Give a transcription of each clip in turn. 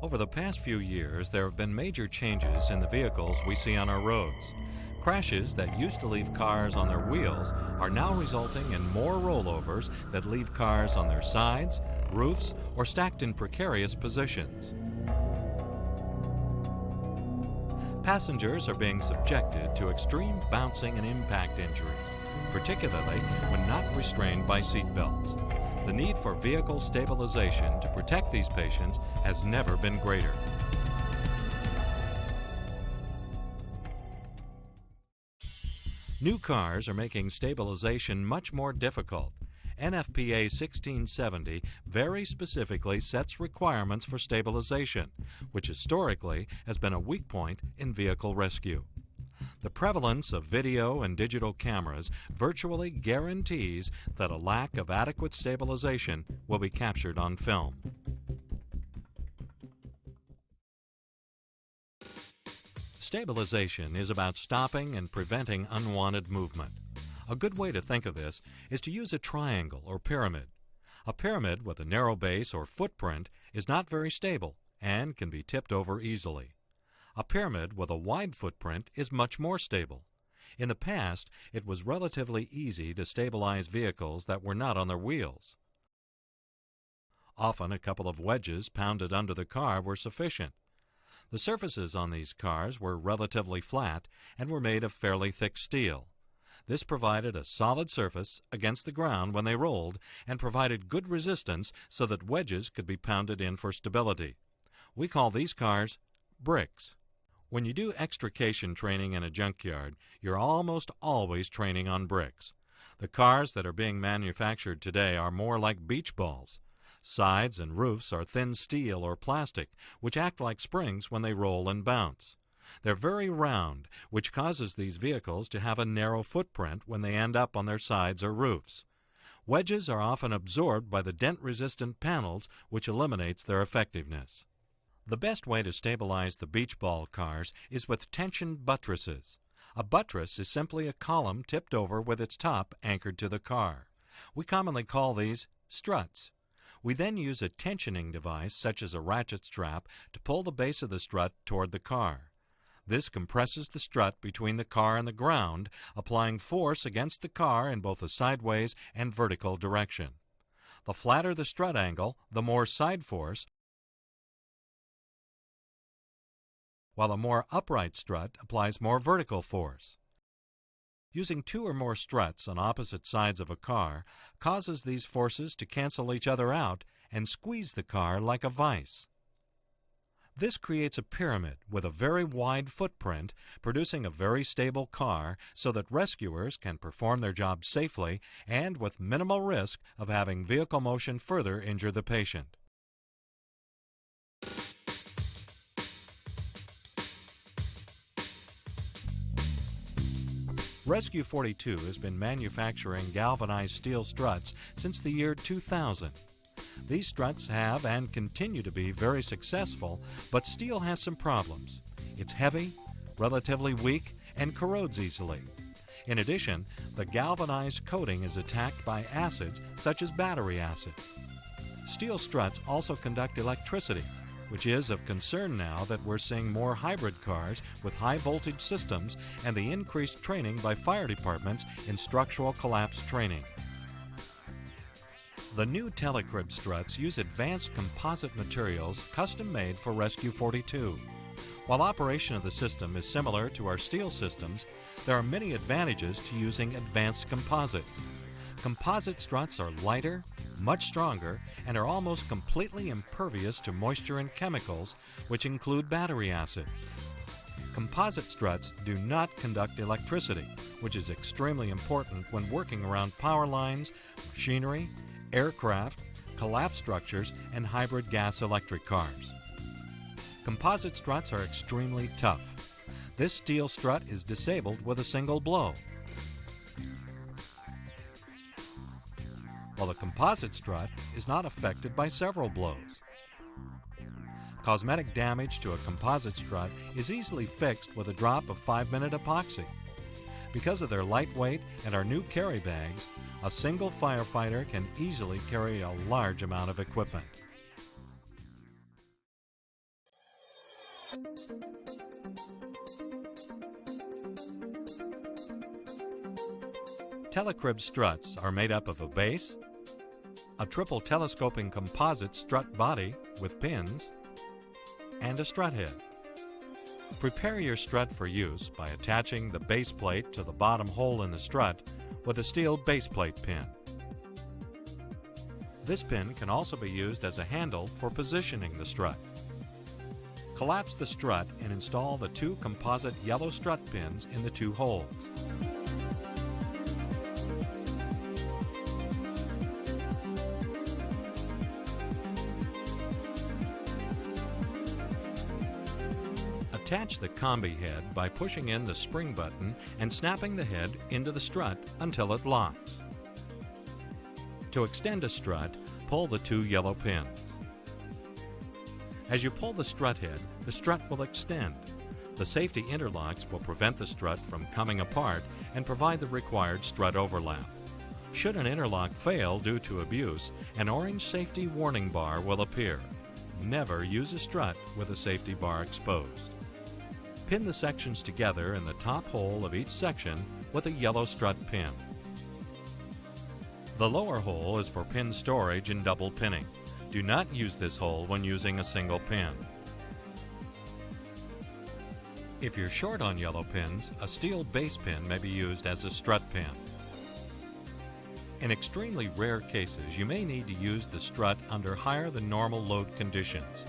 Over the past few years, there have been major changes in the vehicles we see on our roads. Crashes that used to leave cars on their wheels are now resulting in more rollovers that leave cars on their sides, roofs, or stacked in precarious positions. Passengers are being subjected to extreme bouncing and impact injuries, particularly when not restrained by seat belts. The need for vehicle stabilization to protect these patients has never been greater. New cars are making stabilization much more difficult. NFPA 1670 very specifically sets requirements for stabilization, which historically has been a weak point in vehicle rescue. The prevalence of video and digital cameras virtually guarantees that a lack of adequate stabilization will be captured on film. Stabilization is about stopping and preventing unwanted movement. A good way to think of this is to use a triangle or pyramid. A pyramid with a narrow base or footprint is not very stable and can be tipped over easily. A pyramid with a wide footprint is much more stable. In the past, it was relatively easy to stabilize vehicles that were not on their wheels. Often a couple of wedges pounded under the car were sufficient. The surfaces on these cars were relatively flat and were made of fairly thick steel. This provided a solid surface against the ground when they rolled and provided good resistance so that wedges could be pounded in for stability. We call these cars bricks. When you do extrication training in a junkyard, you're almost always training on bricks. The cars that are being manufactured today are more like beach balls. Sides and roofs are thin steel or plastic, which act like springs when they roll and bounce. They're very round, which causes these vehicles to have a narrow footprint when they end up on their sides or roofs. Wedges are often absorbed by the dent-resistant panels, which eliminates their effectiveness. The best way to stabilize the beach ball cars is with tensioned buttresses. A buttress is simply a column tipped over with its top anchored to the car. We commonly call these struts. We then use a tensioning device, such as a ratchet strap, to pull the base of the strut toward the car. This compresses the strut between the car and the ground, applying force against the car in both a sideways and vertical direction. The flatter the strut angle, the more side force, while a more upright strut applies more vertical force. Using two or more struts on opposite sides of a car causes these forces to cancel each other out and squeeze the car like a vise. This creates a pyramid with a very wide footprint, producing a very stable car so that rescuers can perform their job safely and with minimal risk of having vehicle motion further injure the patient. Rescue42 has been manufacturing galvanized steel struts since the year 2000. These struts have and continue to be very successful, but steel has some problems. It's heavy, relatively weak, and corrodes easily. In addition, the galvanized coating is attacked by acids such as battery acid. Steel struts also conduct electricity, which is of concern now that we're seeing more hybrid cars with high-voltage systems and the increased training by fire departments in structural collapse training. The new telecrib struts use advanced composite materials custom-made for Rescue42. While operation of the system is similar to our steel systems, there are many advantages to using advanced composites. Composite struts are lighter, much stronger, and are almost completely impervious to moisture and chemicals, which include battery acid. Composite struts do not conduct electricity, which is extremely important when working around power lines, machinery, aircraft, collapse structures, and hybrid gas-electric cars. Composite struts are extremely tough. This steel strut is disabled with a single blow, while the composite strut is not affected by several blows. Cosmetic damage to a composite strut is easily fixed with a drop of 5-minute epoxy. Because of their lightweight and our new carry bags, a single firefighter can easily carry a large amount of equipment. telecrib struts are made up of a base, a triple telescoping composite strut body with pins, and a strut head. Prepare your strut for use by attaching the base plate to the bottom hole in the strut with a steel base plate pin. This pin can also be used as a handle for positioning the strut. Collapse the strut and install the two composite yellow strut pins in the two holes. Attach the combi head by pushing in the spring button and snapping the head into the strut until it locks. To extend a strut, pull the two yellow pins. As you pull the strut head, the strut will extend. The safety interlocks will prevent the strut from coming apart and provide the required strut overlap. Should an interlock fail due to abuse, an orange safety warning bar will appear. Never use a strut with a safety bar exposed. Pin the sections together in the top hole of each section with a yellow strut pin. The lower hole is for pin storage and double pinning. Do not use this hole when using a single pin. If you're short on yellow pins, a steel base pin may be used as a strut pin. In extremely rare cases, you may need to use the strut under higher than normal load conditions.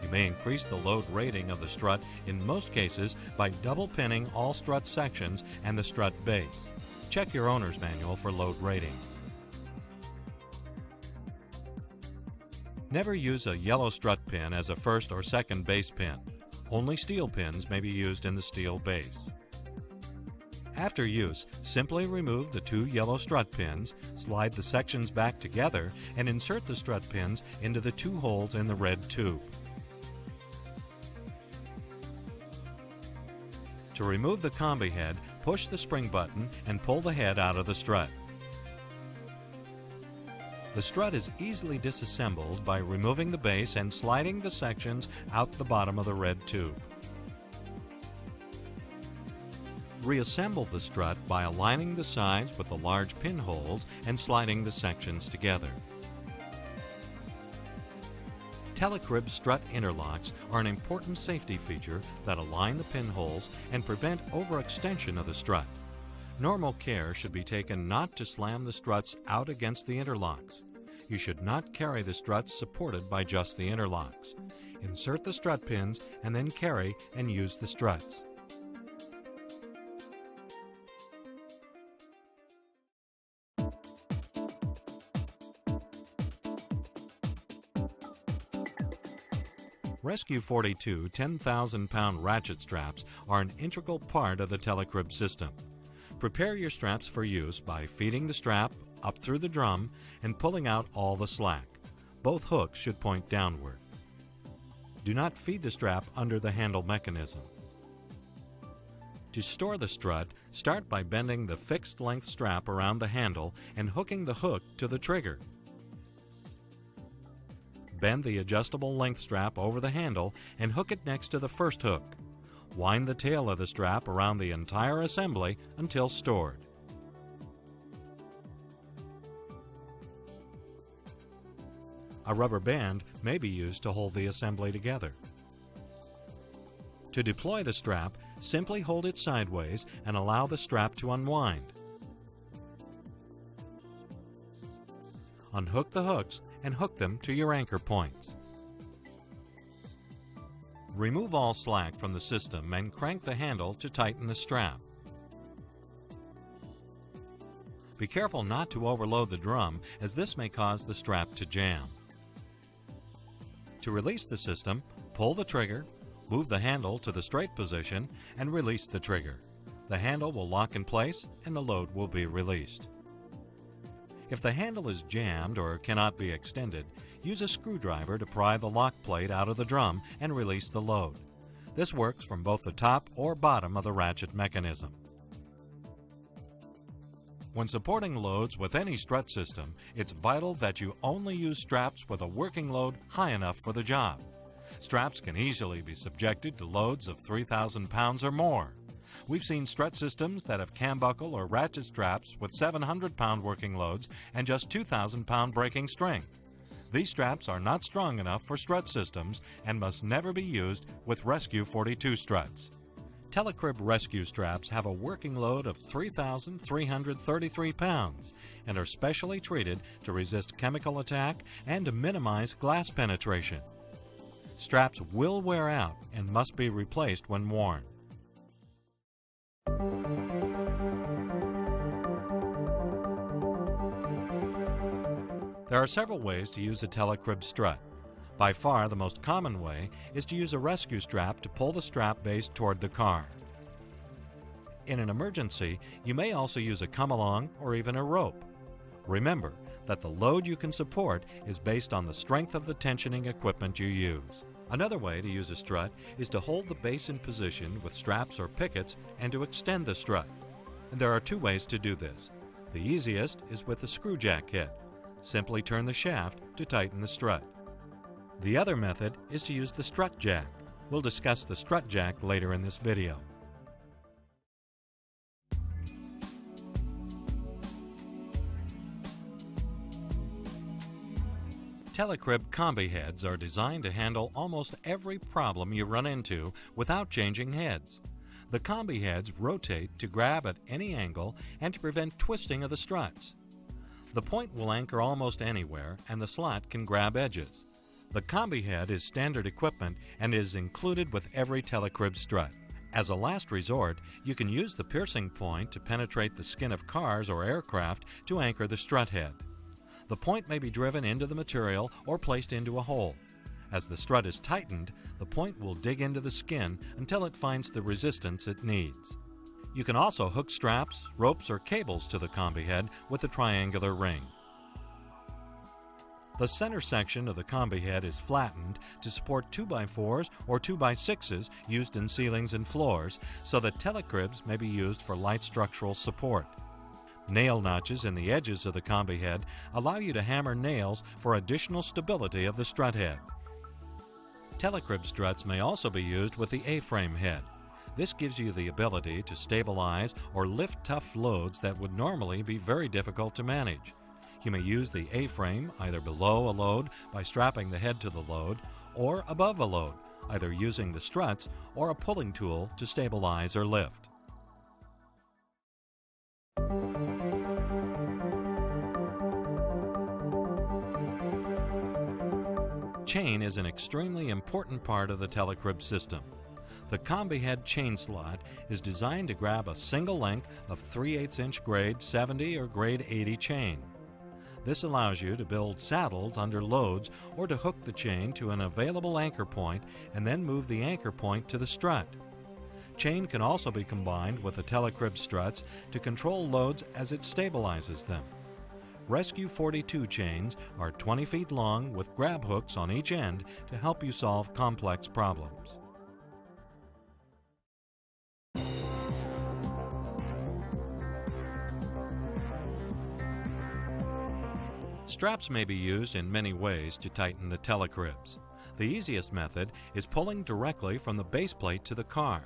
You may increase the load rating of the strut in most cases by double pinning all strut sections and the strut base. Check your owner's manual for load ratings. Never use a yellow strut pin as a first or second base pin. Only steel pins may be used in the steel base. After use, simply remove the two yellow strut pins, slide the sections back together, and insert the strut pins into the two holes in the red tube. To remove the combi head, push the spring button and pull the head out of the strut. The strut is easily disassembled by removing the base and sliding the sections out the bottom of the red tube. Reassemble the strut by aligning the sides with the large pinholes and sliding the sections together. Telecrib strut interlocks are an important safety feature that align the pinholes and prevent overextension of the strut. Normal care should be taken not to slam the struts out against the interlocks. You should not carry the struts supported by just the interlocks. Insert the strut pins and then carry and use the struts. Rescue42 10,000-pound ratchet straps are an integral part of the telecrib system. Prepare your straps for use by feeding the strap up through the drum and pulling out all the slack. Both hooks should point downward. Do not feed the strap under the handle mechanism. To store the strut, start by bending the fixed length strap around the handle and hooking the hook to the trigger. Bend the adjustable length strap over the handle and hook it next to the first hook. Wind the tail of the strap around the entire assembly until stored. A rubber band may be used to hold the assembly together. To deploy the strap, simply hold it sideways and allow the strap to unwind. Unhook the hooks and hook them to your anchor points. Remove all slack from the system and crank the handle to tighten the strap. Be careful not to overload the drum, as this may cause the strap to jam. To release the system, pull the trigger, move the handle to the straight position, and release the trigger. The handle will lock in place and the load will be released. If the handle is jammed or cannot be extended, use a screwdriver to pry the lock plate out of the drum and release the load. This works from both the top or bottom of the ratchet mechanism. When supporting loads with any strut system, it's vital that you only use straps with a working load high enough for the job. Straps can easily be subjected to loads of 3,000 pounds or more. We've seen strut systems that have cam buckle or ratchet straps with 700-pound working loads and just 2,000-pound braking strength. These straps are not strong enough for strut systems and must never be used with Rescue42 struts. Telecrib rescue straps have a working load of 3,333 pounds and are specially treated to resist chemical attack and to minimize glass penetration. Straps will wear out and must be replaced when worn. There are several ways to use a telecrib strut. By far the most common way is to use a rescue strap to pull the strap base toward the car. In an emergency, you may also use a come-along or even a rope. Remember that the load you can support is based on the strength of the tensioning equipment you use. Another way to use a strut is to hold the base in position with straps or pickets and to extend the strut. And there are two ways to do this. The easiest is with a screw jack head. Simply turn the shaft to tighten the strut. The other method is to use the strut jack. We'll discuss the strut jack later in this video. Telecrib combi heads are designed to handle almost every problem you run into without changing heads. The combi heads rotate to grab at any angle and to prevent twisting of the struts. The point will anchor almost anywhere and the slot can grab edges. The combi head is standard equipment and is included with every telecrib strut. As a last resort, you can use the piercing point to penetrate the skin of cars or aircraft to anchor the strut head. The point may be driven into the material or placed into a hole. As the strut is tightened, the point will dig into the skin until it finds the resistance it needs. You can also hook straps, ropes, or cables to the combi head with a triangular ring. The center section of the combi head is flattened to support 2x4s or 2x6s used in ceilings and floors, so that telecribs may be used for light structural support. Nail notches in the edges of the combi head allow you to hammer nails for additional stability of the strut head. Telecrib struts may also be used with the A-frame head. This gives you the ability to stabilize or lift tough loads that would normally be very difficult to manage. You may use the A-frame either below a load by strapping the head to the load, or above a load, either using the struts or a pulling tool to stabilize or lift. Chain is an extremely important part of the telecrib system. The combi head chain slot is designed to grab a single length of 3/8" grade 70 or grade 80 chain. This allows you to build saddles under loads or to hook the chain to an available anchor point and then move the anchor point to the strut. Chain can also be combined with the telecrib struts to control loads as it stabilizes them. Rescue42 chains are 20 feet long with grab hooks on each end to help you solve complex problems. Straps may be used in many ways to tighten the telecribs. The easiest method is pulling directly from the base plate to the car.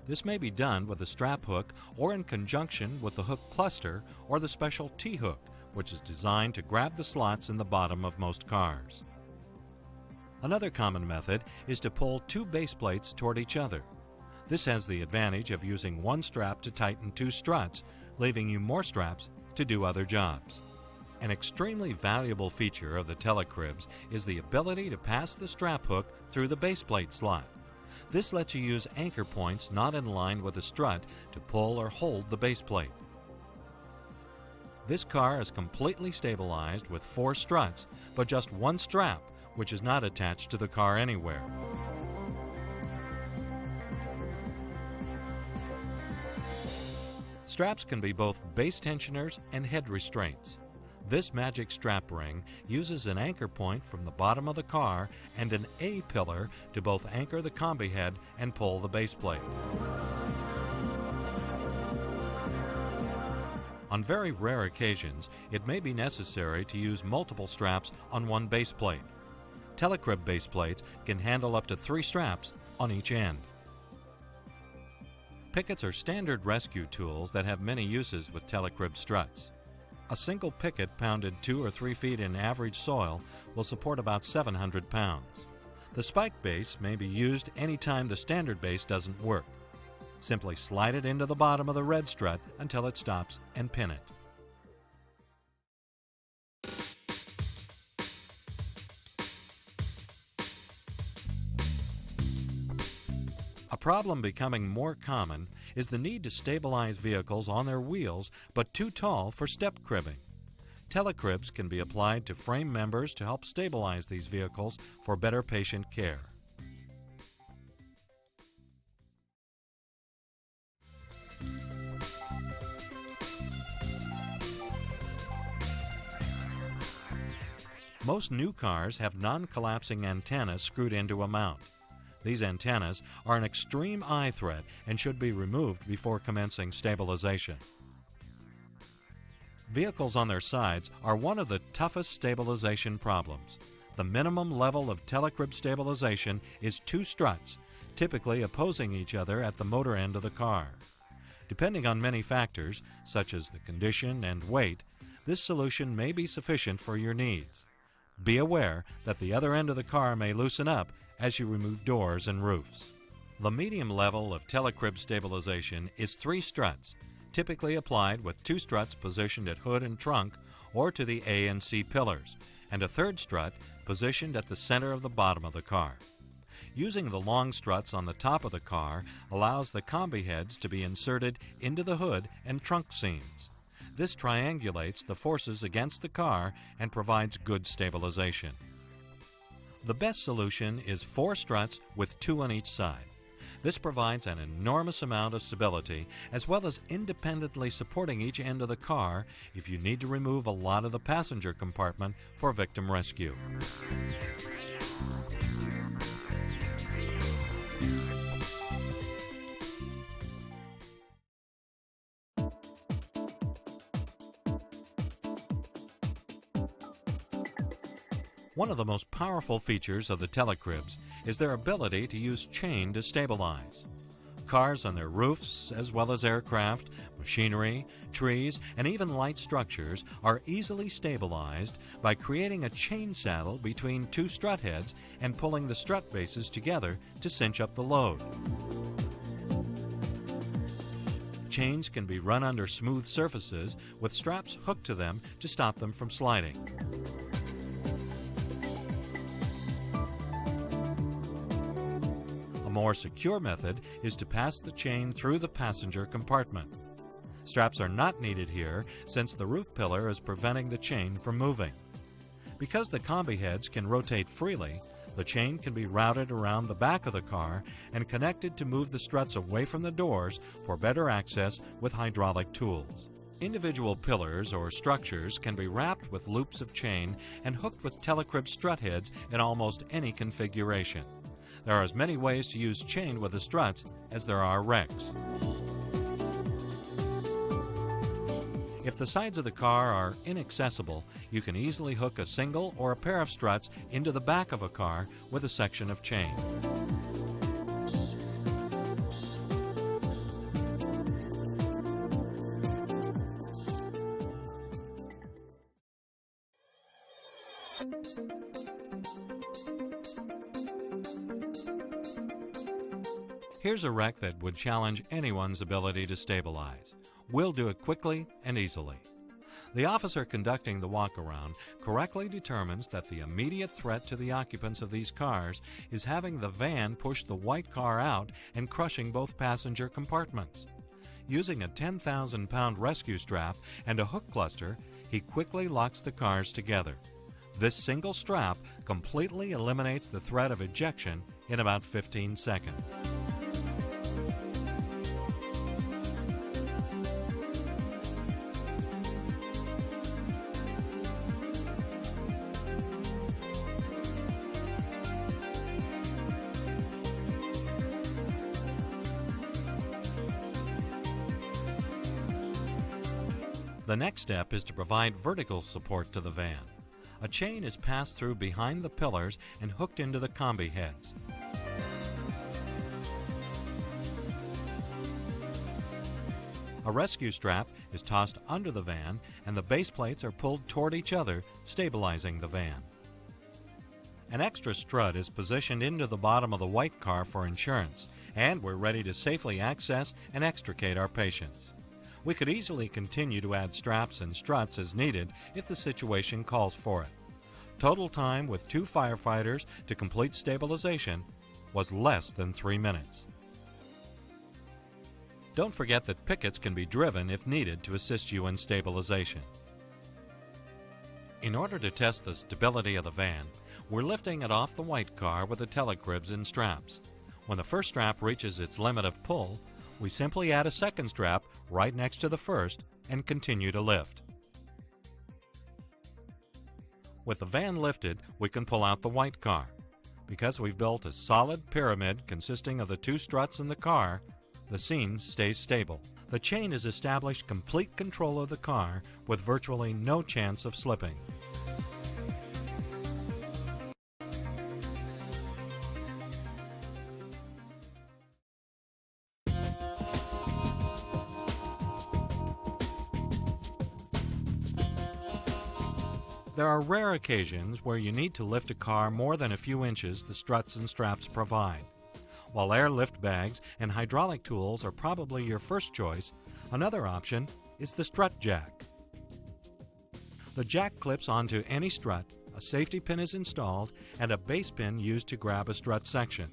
This may be done with a strap hook or in conjunction with the hook cluster or the special T-hook, which is designed to grab the slots in the bottom of most cars. Another common method is to pull two base plates toward each other. This has the advantage of using one strap to tighten two struts, leaving you more straps to do other jobs. An extremely valuable feature of the telecribs is the ability to pass the strap hook through the base plate slot. This lets you use anchor points not in line with the strut to pull or hold the base plate. This car is completely stabilized with 4 struts, but just one strap, which is not attached to the car anywhere. Straps can be both base tensioners and head restraints. This magic strap ring uses an anchor point from the bottom of the car and an A-pillar to both anchor the combi head and pull the base plate. On very rare occasions, it may be necessary to use multiple straps on one base plate. Telecrib base plates can handle up to 3 straps on each end. Pickets are standard rescue tools that have many uses with telecrib struts. A single picket pounded 2 or 3 feet in average soil will support about 700 pounds. The spike base may be used anytime the standard base doesn't work. Simply slide it into the bottom of the red strut until it stops and pin it. A problem becoming more common is the need to stabilize vehicles on their wheels but too tall for step cribbing. Telecribs can be applied to frame members to help stabilize these vehicles for better patient care. Most new cars have non-collapsing antennas screwed into a mount. These antennas are an extreme eye threat and should be removed before commencing stabilization. Vehicles on their sides are one of the toughest stabilization problems. The minimum level of telecrib stabilization is 2 struts, typically opposing each other at the motor end of the car. Depending on many factors, such as the condition and weight, this solution may be sufficient for your needs. Be aware that the other end of the car may loosen up as you remove doors and roofs. The medium level of telecrib stabilization is 3 struts, typically applied with 2 struts positioned at hood and trunk or to the A and C pillars, and a 3rd strut positioned at the center of the bottom of the car. Using the long struts on the top of the car allows the combi heads to be inserted into the hood and trunk seams. This triangulates the forces against the car and provides good stabilization. The best solution is 4 struts with 2 on each side. This provides an enormous amount of stability as well as independently supporting each end of the car if you need to remove a lot of the passenger compartment for victim rescue. One of the most powerful features of the telecribs is their ability to use chain to stabilize. Cars on their roofs, as well as aircraft, machinery, trees, and even light structures are easily stabilized by creating a chain saddle between 2 strut heads and pulling the strut bases together to cinch up the load. Chains can be run under smooth surfaces with straps hooked to them to stop them from sliding. A more secure method is to pass the chain through the passenger compartment. Straps are not needed here since the roof pillar is preventing the chain from moving. Because the combi heads can rotate freely, the chain can be routed around the back of the car and connected to move the struts away from the doors for better access with hydraulic tools. Individual pillars or structures can be wrapped with loops of chain and hooked with telecrib strut heads in almost any configuration. There are as many ways to use chain with the struts as there are wrecks. If the sides of the car are inaccessible, you can easily hook a single or a pair of struts into the back of a car with a section of chain. Here's a wreck that would challenge anyone's ability to stabilize. We'll do it quickly and easily. The officer conducting the walk-around correctly determines that the immediate threat to the occupants of these cars is having the van push the white car out and crushing both passenger compartments. Using a 10,000-pound rescue strap and a hook cluster, he quickly locks the cars together. This single strap completely eliminates the threat of ejection in about 15 seconds. The next step is to provide vertical support to the van. A chain is passed through behind the pillars and hooked into the combi heads. A rescue strap is tossed under the van and the base plates are pulled toward each other, stabilizing the van. An extra strut is positioned into the bottom of the white car for insurance, and we're ready to safely access and extricate our patients. We could easily continue to add straps and struts as needed if the situation calls for it. Total time with 2 firefighters to complete stabilization was less than 3 minutes. Don't forget that pickets can be driven if needed to assist you in stabilization. In order to test the stability of the van, we're lifting it off the white car with the telecribs and straps. When the first strap reaches its limit of pull, we simply add a second strap right next to the first and continue to lift. With the van lifted, we can pull out the white car. Because we've built a solid pyramid consisting of the 2 struts in the car, the scene stays stable. The chain has established complete control of the car with virtually no chance of slipping. There are rare occasions where you need to lift a car more than a few inches the struts and straps provide. While airlift bags and hydraulic tools are probably your first choice, another option is the strut jack. The jack clips onto any strut, a safety pin is installed, and a base pin used to grab a strut section.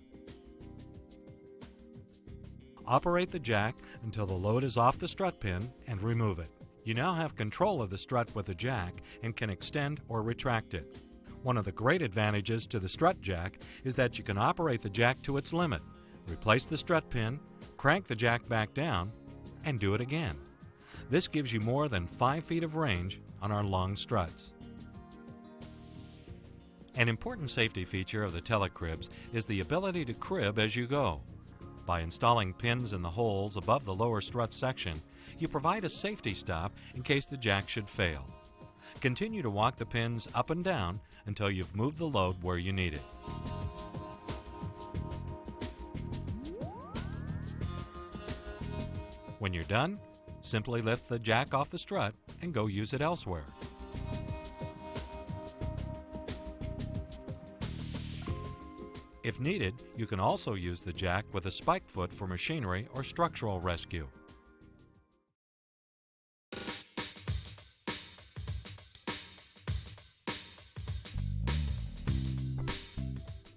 Operate the jack until the load is off the strut pin and remove it. You now have control of the strut with the jack and can extend or retract it. One of the great advantages to the strut jack is that you can operate the jack to its limit, replace the strut pin, crank the jack back down, and do it again. This gives you more than 5 feet of range on our long struts. An important safety feature of the telecribs is the ability to crib as you go. By installing pins in the holes above the lower strut section, you provide a safety stop in case the jack should fail. Continue to walk the pins up and down until you've moved the load where you need it. When you're done, simply lift the jack off the strut and go use it elsewhere. If needed, you can also use the jack with a spike foot for machinery or structural rescue.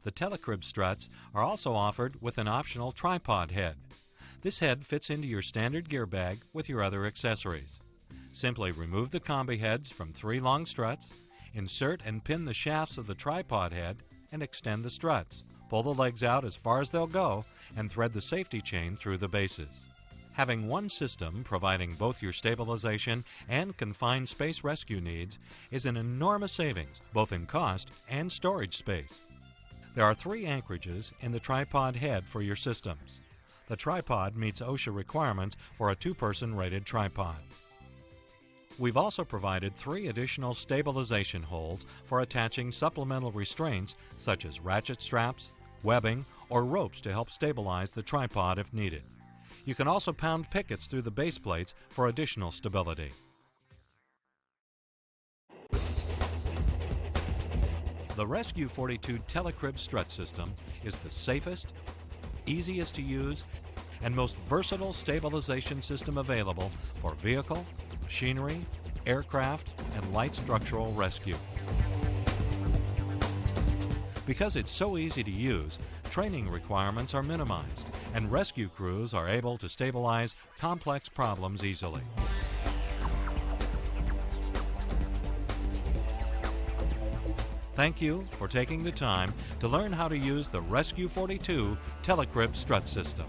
The telecrib struts are also offered with an optional tripod head. This head fits into your standard gear bag with your other accessories. Simply remove the combi heads from 3 long struts, insert and pin the shafts of the tripod head, and extend the struts. Pull the legs out as far as they'll go and thread the safety chain through the bases. Having one system providing both your stabilization and confined space rescue needs is an enormous savings, both in cost and storage space. There are 3 anchorages in the tripod head for your systems. The tripod meets OSHA requirements for a 2-person rated tripod. We've also provided 3 additional stabilization holes for attaching supplemental restraints such as ratchet straps, webbing, or ropes to help stabilize the tripod if needed. You can also pound pickets through the base plates for additional stability. The Rescue42 Telecrib strut system is the safest, easiest to use, and most versatile stabilization system available for vehicle, machinery, aircraft, and light structural rescue. Because it's so easy to use, training requirements are minimized, and rescue crews are able to stabilize complex problems easily. Thank you for taking the time to learn how to use the Rescue42 Telecrib strut system.